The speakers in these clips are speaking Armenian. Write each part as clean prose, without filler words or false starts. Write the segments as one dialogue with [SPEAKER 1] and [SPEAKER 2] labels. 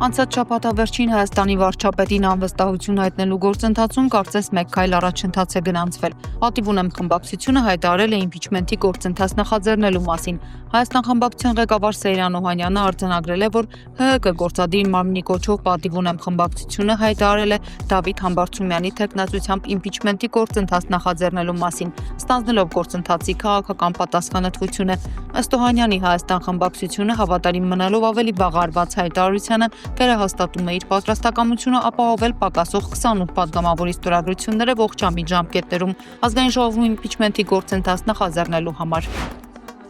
[SPEAKER 1] Անցած շաբաթավերջին Հայաստանի վարչապետին անվստահություն հայտնելու գործընթացում կարծես մեկ քայլ առաջընթաց է գնացվել։ Պատիվ ունեմ խմբակցությունը հայտարարել է իմպիչմենթի գործընթաց նախաձեռնելու մասին։ Հայաստան խմբակցության ղեկավար Սեյրան Օհանյանը արձանագրել է, որ ՀՀԿ գործադիր մարմնի կոչող Պատիվ ունեմ խմբակցությունը հայտարարել է Դավիթ Համբարձումյանի թեկնածությամբ իմպիչմենթի գործընթաց նախաձեռնելու մասին, ստանձնելով գործընթացի քաղաքական պատասխանատվությունը։ Ըստ Օհանյանի Հայաստան խմբակցությունը հավատարիմ մնալով ավելի վաղ հայտարարությանը վերահաստատում է իր պատրաստակամությունը ապահովել պակասող 28 պատգամավորի ստորագրությունները ողջամիտ ժամկետներում ազգային ժողովում իմպիչմենթի գործընթաց նախաձեռնելու համար։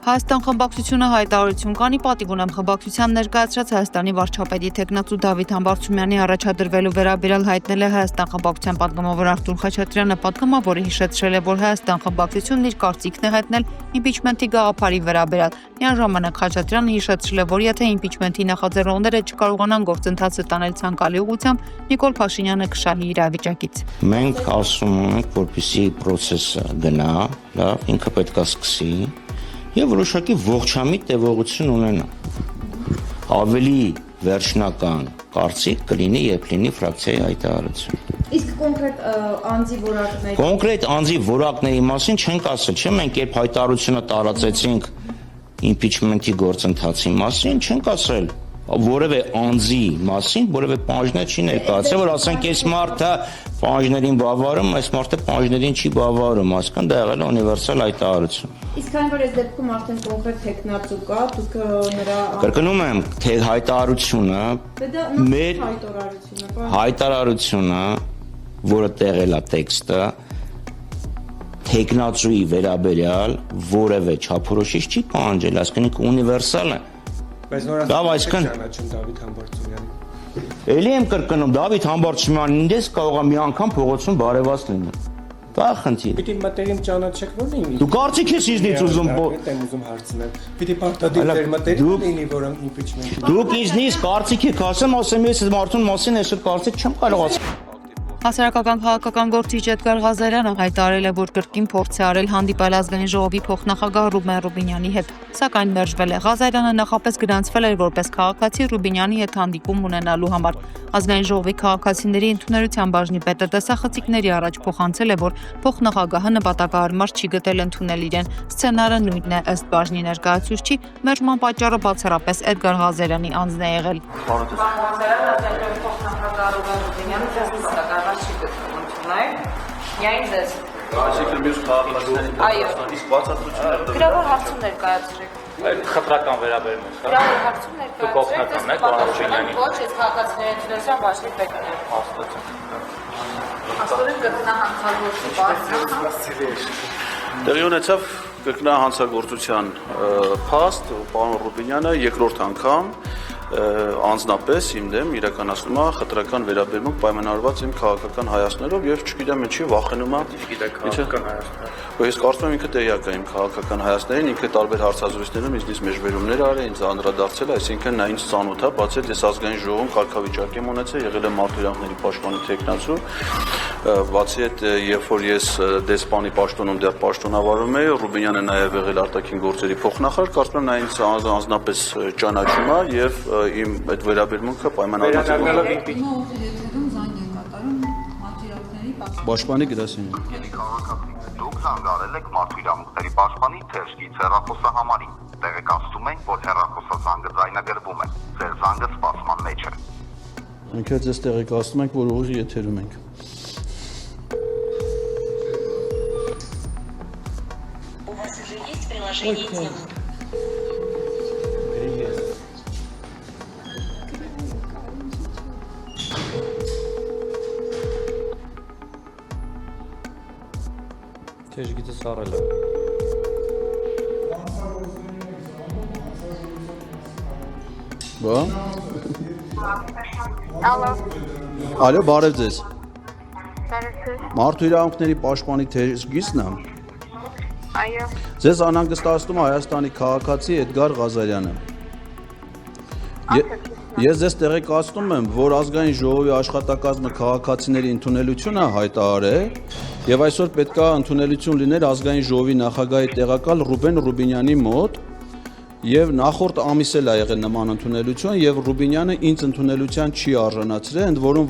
[SPEAKER 1] Հայաստան խմբակցությունը հայտարարություն կանի Պատիվ ունեմ խմբակցության ներկայացրած Հայաստանի վարչապետի թեկնածու Դավիթ Համբարձումյանի առաջադրվելու վերաբերյալ հայտնել է Հայաստան խմբակցության պատգամավոր Արտուր Խաչատրյանը, պատգամավորը հիշեցրել է, որ Հայաստան խմբակցությունն իր կարծիքն է հայտնել իմպիչմենթի գաղափարի վերաբերյալ։ Միաժամանակ Խաչատրյանը հիշեցրել է, որ եթե իմպիչմենթի նախաձեռնողները չկարողանան գործընթացը տանել ցանկալի ուղղությամբ, Նիկոլ Փաշինյանը կշահի իրավիճակից։
[SPEAKER 2] Մենք ասում ենք, որպեսզի process-ը գնա, լավ, ինքը պետք է սկսի եւ որոշակի ողջամիտ տևողություն ունենա։ Ավելի վերջնական կարծիք կլինի, երբ լինի ֆրակցիայի հայտարարություն։
[SPEAKER 3] Իսկ
[SPEAKER 2] կոնկրետ անձի որակների մասին չենք ասել, չէ՞, մենք երբ հայտարարությունը տարածեցինք իմպիչմենթի գործընթացի մասին, չենք ասել որևէ անձի մասին, որևէ պահանջներ չի ներկայացել, որ ասենք այս մարդը պահանջներին բավարարում, այս մարդը պահանջներին չի բավարարում, այսքան դա եղել է ունիվերսալ հայտարարություն։
[SPEAKER 3] Իսկ քանի որ այս դեպքում արդեն կոնկրետ տեխնացու կա, դուք նրա
[SPEAKER 2] կրկնում եմ, թե հայտարարությունը, մեր հայտարարությունը, որը տեղել է տեքստը, տեխնացուի վերաբերյալ որևէ չափորոշիչ չի պահանջել, այսինքն ունիվերսալ է։
[SPEAKER 4] Բայց նորից ճանաչում Դավիթ Համբարձումյանին։
[SPEAKER 2] Էլի եմ կրկնում, Դավիթ Համբարձումյանին ինձ կարող է մի անգամ փողոցում բարևած լինել։ Դա խնդիր։
[SPEAKER 4] Պիտի մտերիմ ճանաչեք, ո՞րն է։
[SPEAKER 2] Դու կարծիք ես ինձնից ուզում
[SPEAKER 4] եմ ուզում հարցնել։ Պիտի պարտադիր դեր մտերիմ լինի, որոնք իմպիչմենթի։
[SPEAKER 2] Դուք ինձնից կարծիք եք ասեմ, ես այս մարդուն մասին այսօր կարծիք չեմ կարող ասել։
[SPEAKER 1] Հասարակական քաղաքական գործիչ Էդգար Ղազարյանը հայտարարել է, որ կրկին փորձ է արել հանդիպել ազգային ժողովի փոխնախագահ Ռուբեն Ռուբինյանի հետ, սակայն մերժվել է։ Ղազարյանը նախապես գրանցվել էր որպես քաղաքացի Ռուբինյանի հետ հանդիպում ունենալու համար։ Ազգային ժողովի քաղաքացիների ընդունելության բաժնի պետը տեսախցիկների առաջ փոխանցել է, որ փոխնախագահը նպատակահարմար չի գտել ընդունել իրեն։ Սցենարը նույնն է, ըստ բաժնի ներկայացուցչի, մերժման պատճառը բացառապես Էդգար Ղազարյանի անձն է եղել։
[SPEAKER 5] Միայն ձեզ։
[SPEAKER 6] Այսինքն մյուս քաղաքացիների իսկ բացատրությունները
[SPEAKER 5] գրավոր հարցում ներկայացրեք։
[SPEAKER 6] Այդ խտրական վերաբերում է։
[SPEAKER 5] Գրավոր հարցում ներկայացրեք։ Ոչ, այս քաղաքացիների ընդունելության բաժնի պետն է։ Աստորեն կրկնահանցագործի բարձր։
[SPEAKER 6] Տեղի ունեցավ կրկնահանցագործության փաստ, պարոն Ռուբինյանը երկրորդ անգամ անձնապես իմ դեմ իրականացնում է խտրական վերաբերմունք պայմանավորված իմ քաղաքական հայացքներով եւ չգիտեմ ինչի վախենում է քաղաքական հայացքներ։ Ես կարծում եմ ինքը տեղյակ է իմ քաղաքական հայացքներին, ինքը տարբեր հարցազրույցներում ինձ մեջբերումներ արել, ինձ անդրադարձել, այսինքն նա ինձ ծանոթ է, բացի այդ ես ազգային ժողովում կարգավիճակ եմ ունեցել, եղել եմ մարդու իրավունքների պաշտպանի թեկնածու, բացի այդ երբ որ ես դեսպանի պաշտոնում դեռ պաշտոնավարում էի, Ռուբինյանը նաև եղել արտաքին գործերի փոխնախարար, կարծում եմ նա ինձ անձնապես ճանաչում է եւ իմ այդ վերաբերմունքը պայմանավորված է։
[SPEAKER 7] Պաշտպանի գրասենյակ։
[SPEAKER 8] Դուք զանգարել եք մարդու իրավունքների պաշտպանի թերթից հեռախոսահամարին։ Տեղեկացնում ենք, որ հեռախոսազանգը ձայնագրվում է։ Ձեր զանգը սպասման մեջ է։
[SPEAKER 7] Մենք ձեզ տեղեկացնում ենք, որ ուղիղ եթերում ենք։
[SPEAKER 9] У вас уже есть приложение «Тема»?
[SPEAKER 4] Քեզ գիտես առել է։
[SPEAKER 7] Բա։ Ալո, բարև ձեզ։ Մարդու իրավունքների պաշտպանի թերթգիծն է։
[SPEAKER 10] Այո։
[SPEAKER 7] Ձեզ անհանգստացնում է Հայաստանի քաղաքացի Էդգար Ղազարյանը։ Ես ձեզ տեղեկացնում եմ, որ ազգային ժողովի աշխատակազմը քաղաքացիների ընդունելությունը հայտարարել եւ այսօր պետք է ընդունելություն լիներ ազգային ժողովի նախագահի տեղակալ Ռուբեն Ռուբինյանի մոտ Եվ նախորդ ամիս էլ ա եղել նման ընդունելություն եւ Ռուբինյանը ինձ ընդունելության չի արժանացրել, ընդ որում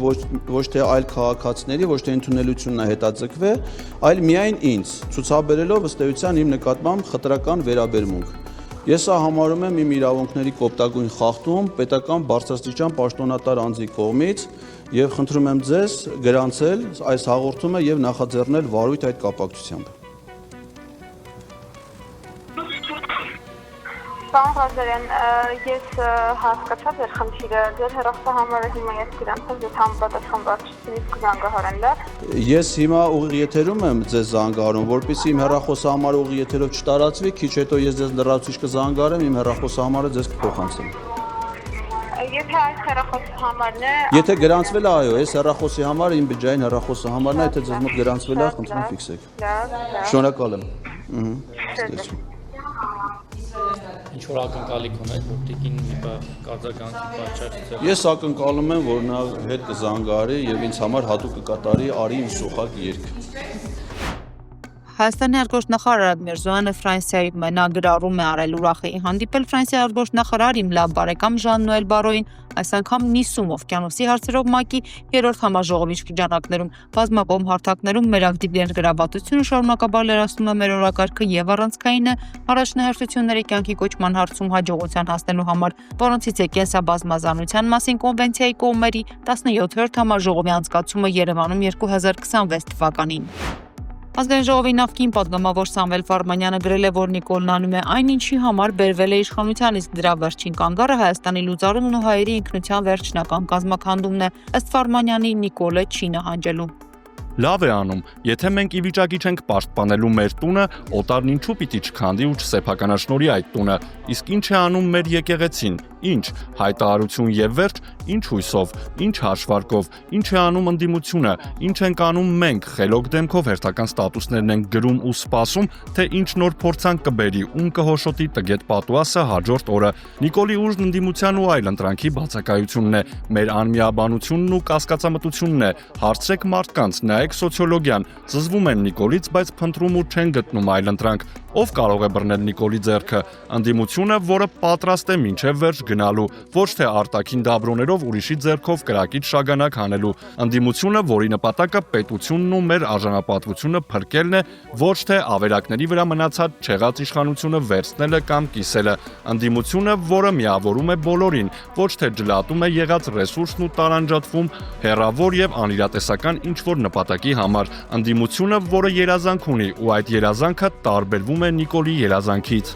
[SPEAKER 7] ոչ թե այլ քաղաքացիների, ոչ թե ընդունելությունն է հետաձգվել, այլ միայն ինձ, ցուցաբերելով ըստ էության իմ նկատմամբ խտրական վերաբերմունք։ Ես սա համարում եմ իմ իրավունքների կոպտագույն խախտում պետական բարձրաստիճան պաշտոնատար անձի կողմից եւ խնդրում եմ ձեզ գրանցել այս հաղորդումը եւ նախաձեռնել վարույթ այդ կապակցությամբ։
[SPEAKER 10] Պարոն Ղազարյան, ես հասկացա ձեր խնդիրը, ձեր հեռախոսահամարը հիմա ես գրանցել, ես համապատասխան վարչությունից կզանգահարեմ, լավ։
[SPEAKER 7] Ես հիմա ուղիղ եթերում եմ ձեզ զանգահարում, որպեսզի իմ հեռախոսահամարը ուղիղ եթերով չտարածվի, քիչ հետո ես ձեզ լրացուցիչ կզանգահարեմ, իմ հեռախոսահամարը ձեզ կփոխանցեմ։
[SPEAKER 10] Եթե այս հեռախոսահամարն է,
[SPEAKER 7] Եթե գրանցվել է, այո, այս հեռախոսի համար իմ բջջային հեռախոսահամարն է, եթե ձեզ մոտ գրանցվել է, խնդրում եմ ֆիքսեք։ Շնորհակալ եմ։
[SPEAKER 5] Ինչ որ ակնկալիք ունեք, որ տիկին կարձականքի պատճառ։
[SPEAKER 7] Ես ակնկալում եմ, որ նա հետ կզանգահարի եւ ինձ համար հատուկ կկատարի «Արի իմ սոխակ» երգ։
[SPEAKER 1] Հայաստանի արտգործնախարար Արադ Միրզոյանը Ֆրանսիայի մենագրարում է արել ուրախի հանդիպել Ֆրանսիայի արտգործնախարար իմ լավ բարեկամ Ժան-Նոել Բարոյին, այս անգամ Նիսում օվկիանոսի հարցերով ՄԱԿ-ի 3-րդ համաժողովի շրջանակներում բազմակողմ հարթակներում մեր ակտիվ ներգրավվածությունը շարունակաբար լրացնում է մեր օրակարգը եւ առանցքայինը առաջնահերթությունների կյանքի կոչման հարցում հաջողության հասնելու համար, որոնցից է կենսաբազմազանության մասին կոնվենցիայի կողմերի 17-րդ համաժողովի անցկացումը Երևանում 2026 թվականին։ Ազգային ժողովի նախկին պատգամավոր Սամվել Ֆարմանյանը գրել է, որ Նիկոլն անում է այն, ինչի համար բերվել է իշխանության, իսկ դրա վերջին կանգառը Հայաստանի լուծարումն ու հայերի ինքնության վերջնական կազմաքանդումն է։ Ըստ Ֆարմանյանի Նիկոլը չի նահանջելու։
[SPEAKER 11] Լավ է անում, եթե մենք ի վիճակի չենք պաշտպանելու մեր տունը, օտարն ինչու պիտի չքանդի ու չսեփականաշնորի այդ տունը, իսկ ինչ է անում մեր եկեղեցին, ինչ, հայտարարություն եւ վերջ, ինչ հույսով, ինչ հաշվարկով, ինչ է անում ընդդիմությունը, ինչ ենք անում մենք, խելոք դեմքով հերթական ստատուսներն ենք գրում ու սպասում, թե ինչ նոր փորձանք կբերի, ում կհոշոտի տգետ պատուասը հաջորդ օրը։ Նիկոլի ուժն ընդդիմության ու այլ ընտրանքի բացակայությունն է, մեր անմիաբանությունն ու կասկածամտությունն է, հարցրեք մարդկանց, նայեք սոցիոլոգիան, զզվում են Նիկոլից, բայց փնտրում ու չեն գտնում այլ ընտրանք։ Ով կարող է բռնել Նիկոլի ձեռքը, ընդդիմությունը, որը պատրաստ է մինչև վերջ գնալու, ոչ թե արտաքին դաբրոներով ուրիշի ձեռքով կրակից շագանակ հանելու, ընդդիմությունը, որի նպատակը պետությունն ու մեր արժանապատվությունը փրկելն է, ոչ թե ավերակների վրա մնացած չեղած իշխանությունը վերցնելը կամ կիսելը, ընդդիմությունը, որը միավորում է բոլորին, ոչ թե ջլատում է եղած ռեսուրսն ու տարանջատվում հեռավոր եւ անիրատեսական ինչ-որ նպատակի համար, ընդդիմությունը, որը երազանք ունի ու այդ երազանքը տարբերվում է Նիկոլի երազանքից։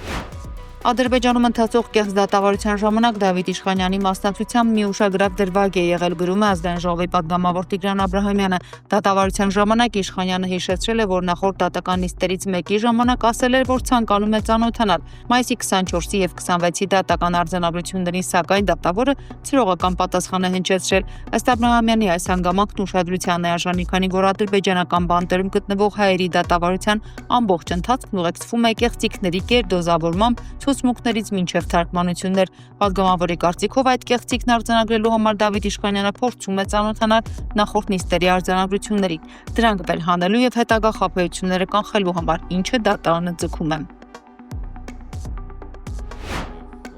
[SPEAKER 1] Ադրբեջանում ընթացող կեղծ դատավարության ժամանակ Դավիթ Իշխանյանի մասնակցությամբ մի ուշագրավ դրվագ է եղել, գրում է Ազգային ժողովի պատգամավոր Տիգրան Աբրահամյանը։ Դատավարության ժամանակ Իշխանյանը հիշեցրել է, որ նախորդ դատական նիստերից մեկի ժամանակ ասել էր, որ ցանկանում է ծանոթանալ մայիսի 24-ի եւ 26-ի դատական արձանագրություններին, սակայն դատավորը ցրողական պատասխան է հնչեցրել։ Ըստ Աբրահամյանի այս հանգամանքն ուշադրության է արժանի, քանի որ ադրբեջանական բանտերում գտնվող հայերի դատավարության ամբողջ ընթացքն ուղեկցվում է կեղծիքների կերդոզավորմամբ, ցուցմունքներից մինչև թարգմանություններ։ Պատգամավորի կարծիքով այդ կեղծիքն արձանագրելու համար Դավիթ Իշխանյանը փորձում է ծանոթանալ նախորդ նիստերի արձանագրություններին, դրանք բելհանելու եւ հետագա խաբեությունները կանխելու համար, ինչը դատարանը ձգում է։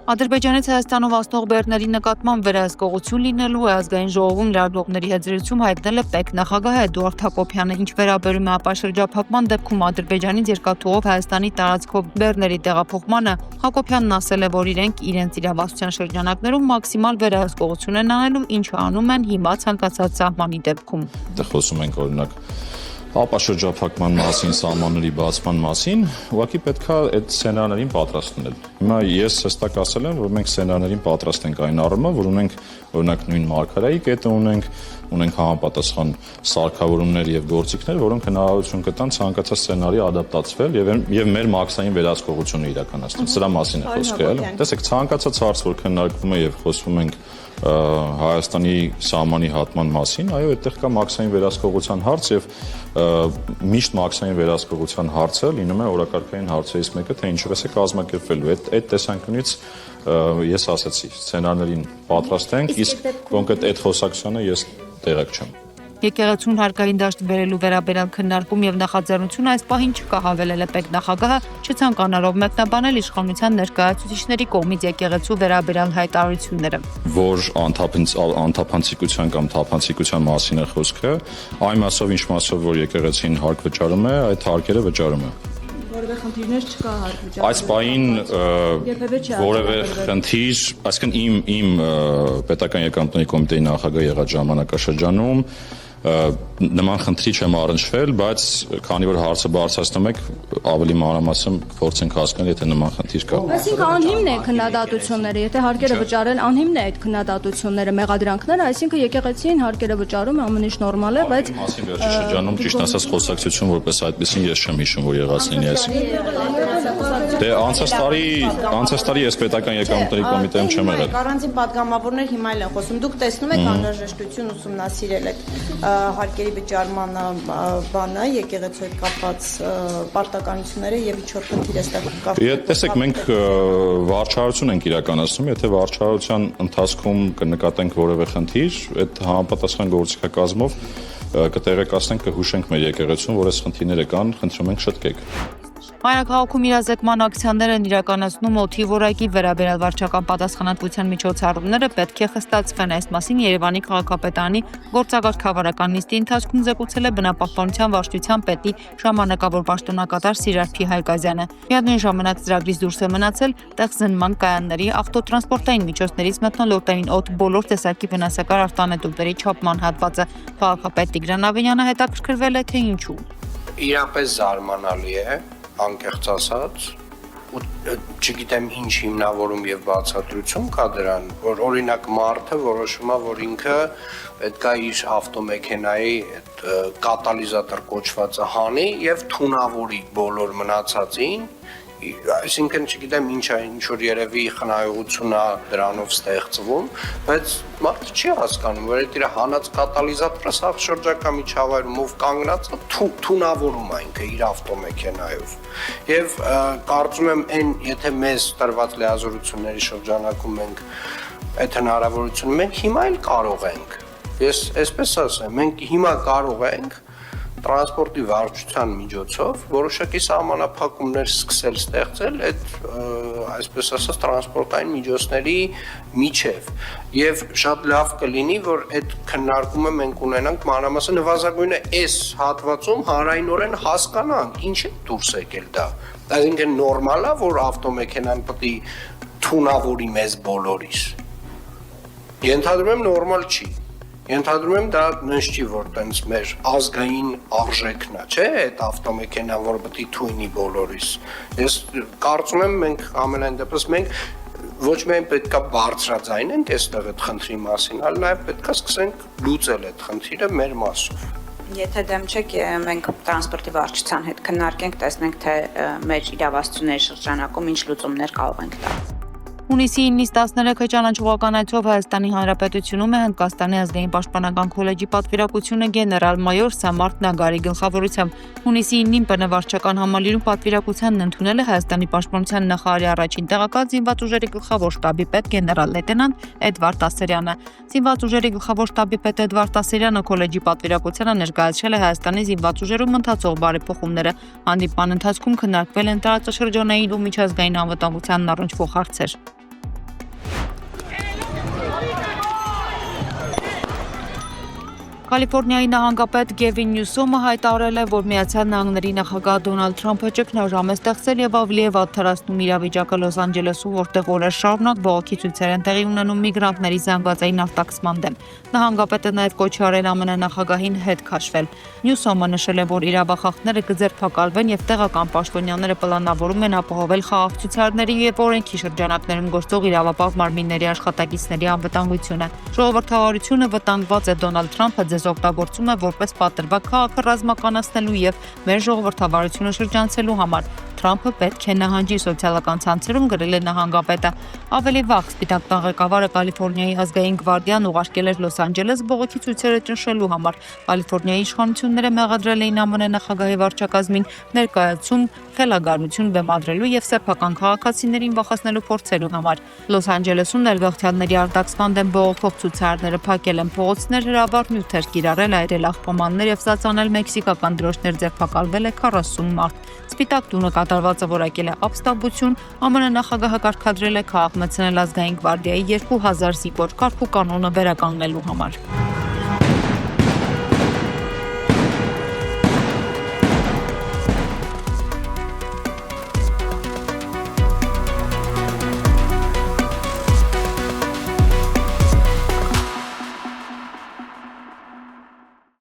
[SPEAKER 1] Ադրբեջանից Հայաստանով անցնող բեռների նկատմամբ վերահսկողություն լինելու է Ազգային ժողովում լրագրողների հետ զրույցում հայտնել է ՊԵԿ նախագահ Էդուարդ Հակոբյանը, ինչ վերաբերում է ապաշրջափակման դեպքում Ադրբեջանից երկաթուղով Հայաստանի տարածքով բեռների տեղափոխմանը, Հակոբյանն ասել է, որ իրենք իրենց իրավասության շրջանակներում մաքսիմալ վերահսկողություն են անելու, ինչը անում են հիմա ցանկացած սահմանի դեպքում։
[SPEAKER 12] Դե խոսում ենք օրինակ ապաշրջափակման մասին, սահմանների բացման մասին, ուղղակի պետք է այդ սցենարներին պատրաստ լինել։ Հիմա ես հստակ ասել եմ, որ մենք սցենարներին պատրաստ ենք այն առումով, որ ունենք օրինակ նույն մարգարայի կետը ունենք համապատասխան սարքավորումներ եւ գործիքներ, որոնք հնարավորություն կտան ցանկացած սցենարի ադապտացվել եւ մեր մաքսային վերահսկողությունը իրականացնել։ Սրա մասին է խոսքը, էլի։ Տեսեք, ցանկացած հարց, որ քննարկվում է եւ խոսվում ենք Հայաստանի սահմանի հատման մասին, այո, այդտեղ կա մաքսային վերահսկողության հարց եւ միշտ մաքսային վերահսկողության հարցը լինում է օրակարգային հարցերից մեկը, թե ինչպես է կազմակերպվելու։ Այդ տեսանկյունից ես ասացի, սցենարներին պատրաստ ենք, իսկ կոնկրետ այդ խոսակցությանը ես տեղակ չեմ։
[SPEAKER 1] Եկեղեցուն հարկային դաշտ բերելու վերաբերյալ քննարկում եւ նախաձեռնություն այս պահին չկա, հավելել է պետնախագահը, չցանկանալով մեկնաբանել իշխանության ներկայացուցիչների կողմից եկեղեցու վերաբերյալ հայտարարությունները։
[SPEAKER 12] Որ անթափանցիկության կամ թափանցիկության մասին է խոսքը, այն մասով ինչ մասով որ եկեղեցին հարկ վճարում է, այդ հարկերը վճարում է։
[SPEAKER 3] Որևէ խնդիրներ չկա հարկ վճարելու։
[SPEAKER 12] Այս պահին որևէ խնդիր, այսինքն իմ պետական եկամտների կոմիտեի նախագահ եղած ժամանակաշրջանում նման խնդրի չեմ առնչվել, բայց քանի որ հարցը բարձրացնում եք, ավելի մանրամասն փորձենք հասկանալ, եթե նման խնդիր կա։
[SPEAKER 13] Այսինքն անհիմն է քննադատությունները, եթե հարկերը վճարեն, անհիմն է այդ քննադատությունները, մեղադրանքները, այսինքն եկեղեցին հարկերը վճարում է, ամեն ինչ նորմալ է, բայց
[SPEAKER 12] մասին վերջի շրջանում ճիշտ ասած խոսակցություն որպես այդպեսին ես չեմ հիշում, որ եղած լինի այս։ Դե անցած տարի ես պետական եկամուտների կոմիտեում չեմ եղել։
[SPEAKER 3] Առանձին падգամավորներ հիմա էլ են խոսում։ Դուք տեսնում եք անհրաժեշտություն ուսումնասիրել այդ հարկերի վճարման բանը, եկեղեցու հետ կապված պարտականությունները եւ ինչ որ խնդիր է ստեղ կապված։
[SPEAKER 12] Տեսեք, մենք վարչարություն ենք իրականացնում, եթե վարչարության ընթացքում կնկատենք որևէ խնդիր, այդ համապատասխան գործիքակազմով կտեղեկացնենք, կհուշենք մեր եկեղեցուն, որ այս խնդիրները կան, խնդրում ենք շտկեք։
[SPEAKER 1] Մայրաքաղաքում իրազեկման ակցիաներ են իրականացնում օդի որակի վերաբերյալ վարչական պատասխանատվության միջոցառումները պետք է խստացվեն։ Այս մասին Երևանի քաղաքապետարանի գործակարգավարական նիստի ընթացքում զեկուցել է բնապահպանության վարչության պետի ժամանակավոր պաշտոնակատար Սիրարփի Հայկազյանը։ Միևնույն ժամանակ ծրագրից դուրս է մնացել տեղզնման կայանների, ավտոտրանսպորտային միջոցներից մթնոլորտային օդ բոլոր տեսակի վնասակար արտանետումների չափման հատվածը։ Քաղաքապետ Տիգրան Ավենյանը հետաքրքրվել է, թե ինչու։
[SPEAKER 14] Իրապես զարմանալի է, անկեղծ ասած, ու չգիտեմ ինչ հիմնավորում եւ բացատրություն կա դրան, որ օրինակ մարդը որոշում է, որ ինքը պետք է իր ավտոմեքենայի այդ կատալիզատոր կոչվածը հանի եւ թունավորի բոլոր մնացածին, այսինքն չգիտեմ ինչ որ երևի խնայողություն է դրանով ստեղծվում, բայց մարդը չի հասկանում, որ այդ իր հանած կատալիզատորը սա շրջակա միջավայրում ով կանգնած է թունավորում է ինքը իր ավտոմեքենայով։ Եվ կարծում եմ այն, եթե մեզ տրված լիազորությունների շրջանակում մենք այդ հնարավորությունը մենք հիմա էլ կարող ենք։ Ես այսպես ասեմ, մենք հիմա կարող ենք տրանսպորտի վարչության միջոցով որոշակի սահմանափակումներ սկսել ստեղծել այդ այսպես ասած տրանսպորտային միջոցների միջև եւ շատ լավ կլինի որ այդ քննարկումը մենք ունենանք մանրամասն նվազագույնը այս հատվածում հանրայնորեն հասկանանք ինչ է դուրս եկել դա այսինքն նորմալ է որ ավտոմեքենան պետք է թունավորի մեզ բոլորիս ենթադրում եմ նորմալ չի Ենթադրում եմ դա նույնս չի որ տենց մեր ազգային արժեքն է, չէ՞, այդ ավտոմեքենան, որ պետք է թույնի բոլորիս։ Ես կարծում եմ մենք ամենայն դեպս մենք ոչ միայն պետքա բարձրաձայնենք այստեղ այդ խնդրի մասին, այլ նաև պետքա սկսենք լուծել այդ խնդիրը մեր մասով։
[SPEAKER 15] Եթե դեմ չեք, մենք տրանսպորտի վարչության հետ քննարկենք, տեսնենք թե մեր իրավասությունների շրջանակում ինչ լուծումներ կարող ենք տալ։
[SPEAKER 1] Հունիսի 9-ից 13-ը ճանաչողական այցով Հայաստանի Հանրապետությունում է Հնդկաստանի ազգային պաշտպանական քոլեջի պատվիրակությունը գեներալ-մայոր Սամարթ Նագարի գլխավորությամբ։ Հունիսի 9-ին ՊՆ վարչական համալիրում պատվիրակությանն ընդունել է Հայաստանի պաշտպանության նախարարի առաջին տեղակալ զինված ուժերի գլխավոր շտաբի պետ գեներալ-լեյտենանտ Էդվարդ Ասերյանը։ Զինված ուժերի գլխավոր շտաբի պետ Էդվարդ Ասերյանը քոլեջի պատվիրակությանը ներկայացրել է Հայաստանի զինված ուժերում ընթացող բարեփոխումները։ Հանդիպման ընթացքում քննարկվել են տարածաշրջանային ու միջազգային անվտանգությանն առնչվող հարցեր։ Կալիֆոռնիայի նահանգապետ Գևին Նյուսոմը հայտարարել է, որ Միացյալ Նահանգների նախագահ Դոնալդ Թրամփը ճգնաժամ է ստեղծել եւ ավելի է վատթարացնում իրավիճակը Լոս Անջելեսում, որտեղ օրեր շարունակ բողոքի ցույցեր են տեղի ունենում միգրանտների զանգվածային արտաքսման դեմ։ Նահանգապետը նաեւ կոչ է արել ԱՄՆ նախագահին հետ քաշվել։ Նյուսոմը նշել է, որ իրավախախտները կձերբակալվեն եւ տեղական պաշտոնյաները պլանավորում են ապահովել խաղաղ ցուցարարների եւ օրենքի շրջանակներում գործող իրավապահ մարմինների աշխատակիցների անվտանգությունը։ Ժողովրդավարությունը վտանգված է Դոնալդ Թրամփը ձեզ օգտագործում է որպես պատրվակ քաղաքը ռազմականացնելու եւ մեր ժողովրդավարությունը շրջանցելու համար։ Թրամփը պետք է նահանջի սոցիալական ցանցերում գրել է նահանգապետը։ Ավելի վաղ Սպիտակ տան ղեկավարը Կալիֆոռնիայի ազգային գվարդիան ուղարկել էր Լոս Անջելես բողոքի ցույցերը ճնշելու համար։ Կալիֆոռնիայի իշխանությունները մեղադրել էին ԱՄՆ նախագահի վարչակազմին ներկայացում խելագարություն բեմադրելու եւ սեփական քաղաքացիներին վախեցնելու փորձերու համար։ Լոս Անջելեսում ներգաղթյալների արտաքսման դեմ բողոքող ցուցարարները փակել են փողոցներ, հրավառ նյութեր կիրառել, այրել աղբամաններ եւ ծածանել մեքսիկական դրոշներ, ձերբակալվել է 40 մարդ։ Սպիտակ տունը կատարվածը որակել է ապստամբություն, ԱՄՆ նախագահը կարգադրել է քաղաք մտցնել ազգային գվարդիայի 2000 զինվոր կարգ ու կանոնը վերականգնելու համար։